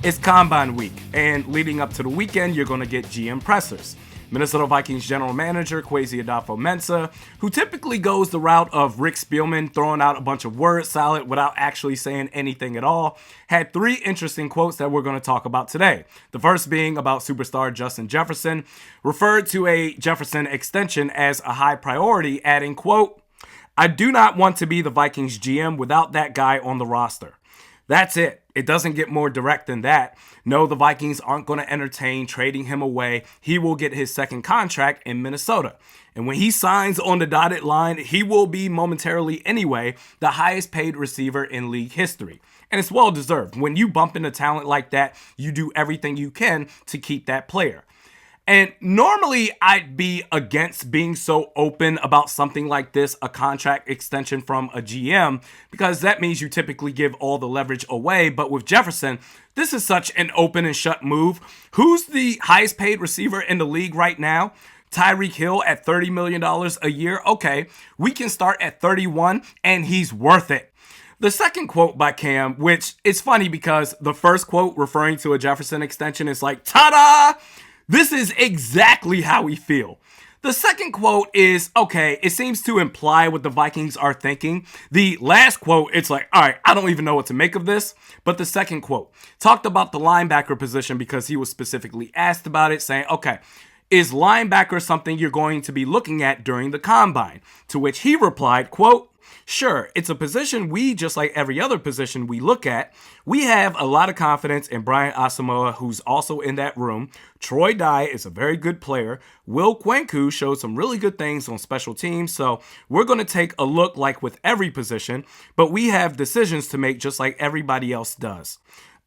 It's Combine Week, and leading up to the weekend, you're going to get GM pressers. Minnesota Vikings general manager Kwesi Adofo-Mensah, who typically goes the route of Rick Spielman, throwing out a bunch of word salad without actually saying anything at all, had three interesting quotes that we're going to talk about today. The first being about superstar Justin Jefferson, referred to a Jefferson extension as a high priority, adding, quote, "I do not want to be the Vikings GM without that guy on the roster." That's it. It doesn't get more direct than that. No, the Vikings aren't going to entertain trading him away. He will get his second contract in Minnesota. And when he signs on the dotted line, he will be momentarily anyway the highest paid receiver in league history. And it's well deserved. When you bump into talent like that, you do everything you can to keep that player. And normally I'd be against being so open about something like this, a contract extension from a GM, because that means you typically give all the leverage away. But with Jefferson, this is such an open and shut move. Who's the highest paid receiver in the league right now? Tyreek Hill at $30 million a year. Okay, we can start at 31 and he's worth it. The second quote by Cam, which is funny because the first quote referring to a Jefferson extension is like, ta-da! This is exactly how we feel. The second quote is, okay, it seems to imply what the Vikings are thinking. The last quote, it's like, all right, I don't even know what to make of this. But the second quote talked about the linebacker position because he was specifically asked about it, saying, okay, is linebacker something you're going to be looking at during the combine? To which he replied, quote, "Sure, it's a position just like every other position we look at. We have a lot of confidence in Brian Asamoah, who's also in that room. Troy Dye is a very good player. Will Kwenku showed some really good things on special teams. So we're going to take a look like with every position, but we have decisions to make just like everybody else does."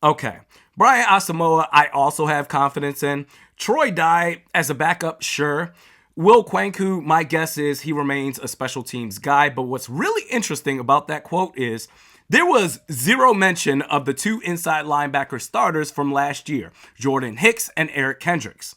Okay, Brian Asamoah, I also have confidence in. Troy Dye as a backup, sure. Will Kwenku, my guess is he remains a special teams guy, but what's really interesting about that quote is there was zero mention of the two inside linebacker starters from last year, Jordan Hicks and Eric Kendricks.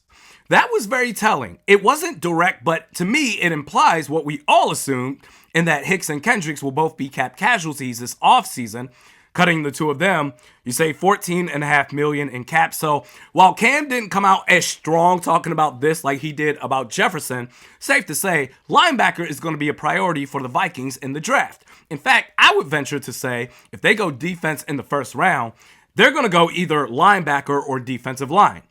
That was very telling. It wasn't direct, but to me, it implies what we all assumed, in that Hicks and Kendricks will both be cap casualties this offseason. Cutting the two of them, you save $14.5 million in cap. So while Cam didn't come out as strong talking about this like he did about Jefferson, safe to say, linebacker is going to be a priority for the Vikings in the draft. In fact, I would venture to say if they go defense in the first round, they're going to go either linebacker or defensive line.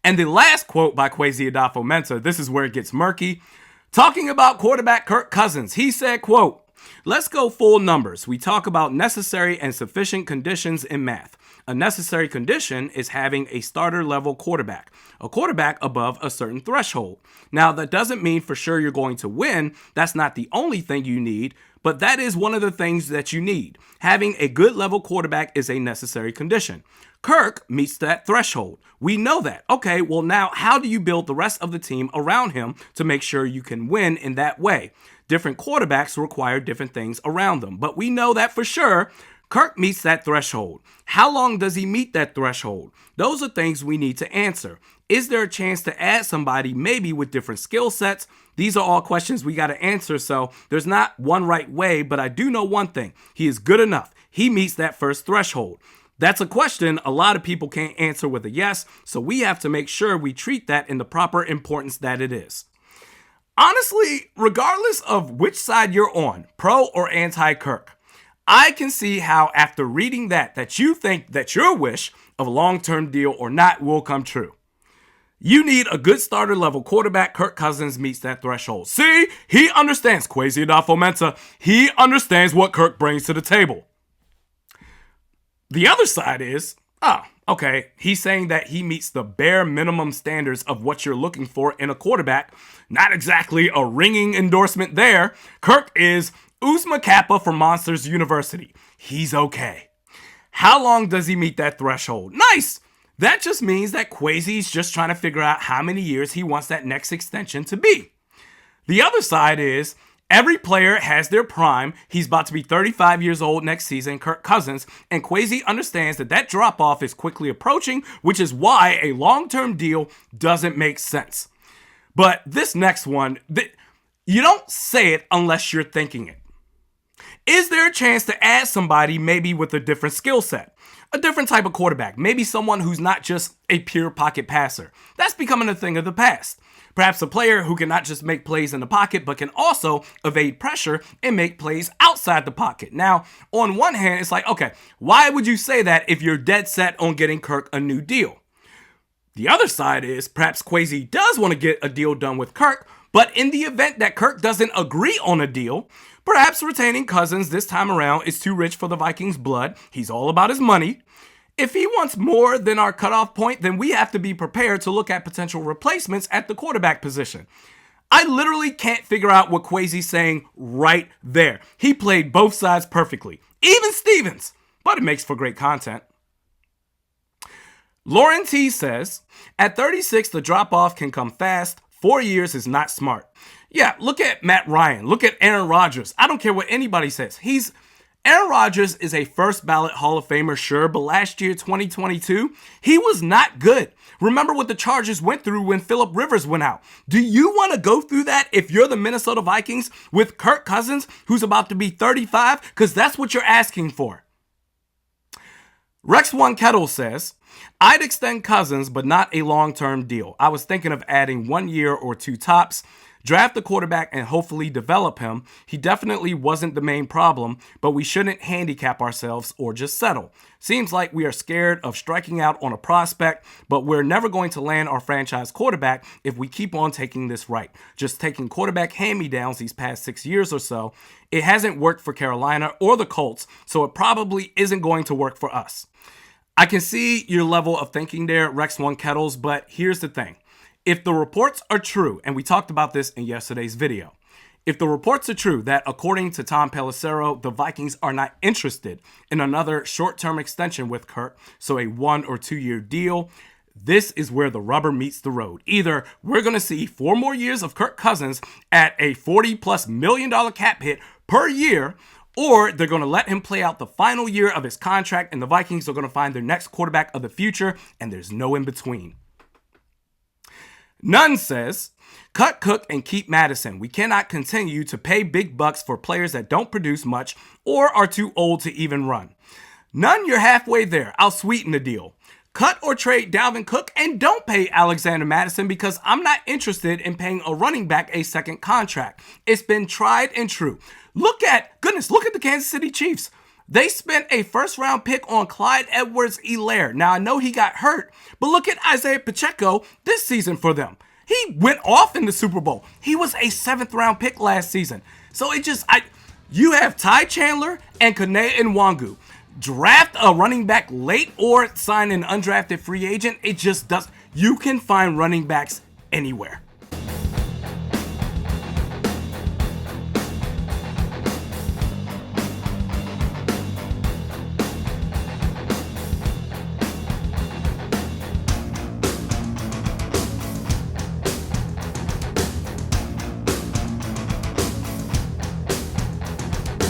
And the last quote by Kwesi Adofo-Mensah, this is where it gets murky. Talking about quarterback Kirk Cousins, he said, quote, "Let's go full numbers. We talk about necessary and sufficient conditions in math. A necessary condition is having a starter level quarterback, a quarterback above a certain threshold. Now, that doesn't mean for sure you're going to win. That's not the only thing you need, but that is one of the things that you need. Having a good level quarterback is a necessary condition. Kirk meets that threshold. We know that. Okay, well now how do you build the rest of the team around him to make sure you can win in that way? Different quarterbacks require different things around them, but we know that for sure Kirk meets that threshold. How long does he meet that threshold? Those are things we need to answer. Is there a chance to add somebody maybe with different skill sets? These are all questions we got to answer, so there's not one right way, but I do know one thing. He is good enough. He meets that first threshold. That's a question a lot of people can't answer with a yes, so we have to make sure we treat that in the proper importance that it is. Honestly, regardless of which side you're on, pro or anti-Kirk, I can see how after reading that you think that your wish of a long-term deal or not will come true. You need a good starter level quarterback. Kirk Cousins meets that threshold. See, he understands. Kwesi Adofo-Mensah, he understands what Kirk brings to the table. The other side is, okay, he's saying that he meets the bare minimum standards of what you're looking for in a quarterback. Not exactly a ringing endorsement there. Kirk is Uzma Kappa from Monsters University. He's okay. How long does he meet that threshold? Nice! That just means that Kwesi's just trying to figure out how many years he wants that next extension to be. The other side is, every player has their prime. He's about to be 35 years old next season, Kirk Cousins, and Kwesi understands that drop-off is quickly approaching, which is why a long-term deal doesn't make sense. But this next one, you don't say it unless you're thinking it. Is there a chance to add somebody maybe with a different skill set? A different type of quarterback, maybe someone who's not just a pure pocket passer. That's becoming a thing of the past. Perhaps a player who can not just make plays in the pocket, but can also evade pressure and make plays outside the pocket. Now, on one hand, it's like, okay, why would you say that if you're dead set on getting Kirk a new deal? The other side is perhaps Kwesi does want to get a deal done with Kirk, but in the event that Kirk doesn't agree on a deal, perhaps retaining Cousins this time around is too rich for the Vikings' blood. He's all about his money. If he wants more than our cutoff point, then we have to be prepared to look at potential replacements at the quarterback position. I literally can't figure out what Kwesi's saying right there. He played both sides perfectly, even Stevens, but it makes for great content. Lauren T says, at 36, the drop-off can come fast. 4 years is not smart. Yeah, look at Matt Ryan. Look at Aaron Rodgers. I don't care what anybody says. Aaron Rodgers is a first ballot Hall of Famer, sure, but last year, 2022, he was not good. Remember what the Chargers went through when Phillip Rivers went out. Do you want to go through that if you're the Minnesota Vikings with Kirk Cousins, who's about to be 35? Because that's what you're asking for. Rex One Kettle says, I'd extend Cousins, but not a long-term deal. I was thinking of adding 1 year or two tops. Draft the quarterback and hopefully develop him. He definitely wasn't the main problem, but we shouldn't handicap ourselves or just settle. Seems like we are scared of striking out on a prospect, but we're never going to land our franchise quarterback if we keep on taking this right. Just taking quarterback hand-me-downs these past 6 years or so. It hasn't worked for Carolina or the Colts, so it probably isn't going to work for us. I can see your level of thinking there, Rex One Kettles, but here's the thing. If the reports are true, and we talked about this in yesterday's video, if the reports are true that according to Tom Pelissero, the Vikings are not interested in another short-term extension with Kirk, so a 1 or 2 year deal, this is where the rubber meets the road. Either we're going to see 4 more years of Kirk Cousins at a $40+ million cap hit per year, or they're going to let him play out the final year of his contract and the Vikings are going to find their next quarterback of the future, and there's no in between. Nunn says, cut Cook and keep Madison. We cannot continue to pay big bucks for players that don't produce much or are too old to even run. Nunn, you're halfway there. I'll sweeten the deal. Cut or trade Dalvin Cook and don't pay Alexander Madison because I'm not interested in paying a running back a second contract. It's been tried and true. Look at the Kansas City Chiefs. They spent a first-round pick on Clyde Edwards-Helaire. Now, I know he got hurt, but look at Isaiah Pacheco this season for them. He went off in the Super Bowl. He was a 7th-round pick last season. So you have Ty Chandler and Kene Nwangu. Draft a running back late or sign an undrafted free agent. It just does. You can find running backs anywhere.